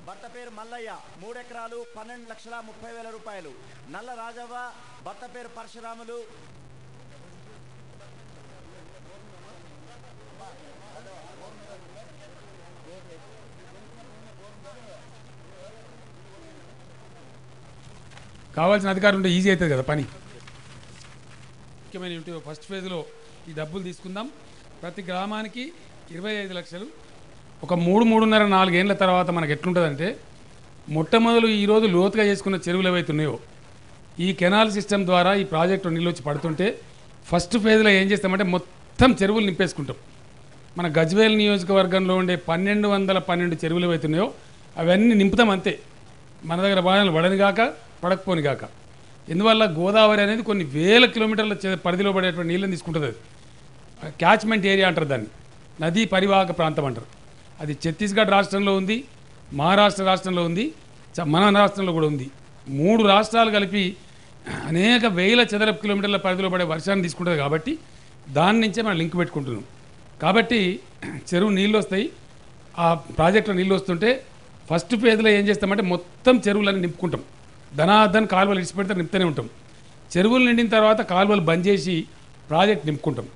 భర్త పేరు మల్లయ్య 3 ఎకరాలు 12,30,000 రూపాయలు. నల్ల రాజవ్వ భర్త పేరు పరశురాములు కావాల్సిన అధికారులు ఉంటే ఈజీ అవుతుంది కదా పని. ముఖ్యమైన ఉంటే ఫస్ట్ ఫేజ్లో ఈ డబ్బులు తీసుకుందాం. ప్రతి గ్రామానికి 25 లక్షలు. ఒక 3-3.5 ఏళ్ళ తర్వాత మనకు ఎట్లుంటుందంటే మొట్టమొదలు ఈరోజు లోతుగా చేసుకున్న చెరువులు ఏవైతున్నాయో ఈ కెనాల్ సిస్టమ్ ద్వారా ఈ ప్రాజెక్టు నీళ్ళు వచ్చి పడుతుంటే ఫస్ట్ ఫేజ్లో ఏం చేస్తామంటే మొత్తం చెరువులు నింపేసుకుంటాం. మన గజ్వేల్ నియోజకవర్గంలో ఉండే 1212 చెరువులు ఏవైతున్నాయో అవన్నీ నింపుతాం అంతే. మన దగ్గర బాగా పడని కాక పడకపోని కాక. ఎందువల్ల గోదావరి అనేది కొన్ని వేల కిలోమీటర్ల పరిధిలో పడేటువంటి నీళ్ళని తీసుకుంటుంది. అది క్యాచ్మెంట్ ఏరియా అంటారు దాన్ని, నదీ పరివాహక ప్రాంతం అంటారు. అది ఛత్తీస్గఢ్ రాష్ట్రంలో ఉంది, మహారాష్ట్ర రాష్ట్రంలో ఉంది, మన రాష్ట్రంలో కూడా ఉంది. 3 రాష్ట్రాలు కలిపి అనేక వేల చదరపు కిలోమీటర్ల పరిధిలో పడే వర్షాన్ని తీసుకుంటుంది. కాబట్టి దాని నుంచే మనం లింక్ పెట్టుకుంటున్నాం. కాబట్టి చెరువు నీళ్ళు వస్తాయి. ఆ ప్రాజెక్టులో నీళ్ళు వస్తుంటే ఫస్ట్ ఫేజ్లో ఏం చేస్తామంటే మొత్తం చెరువులను నింపుకుంటాం. ధనాధన్ కాలువలు ఇడిచిపెడితే నింపుతూనే ఉంటాం. చెరువులు నిండిన తర్వాత కాలువలు బంద్ చేసి ప్రాజెక్ట్ నింపుకుంటాం.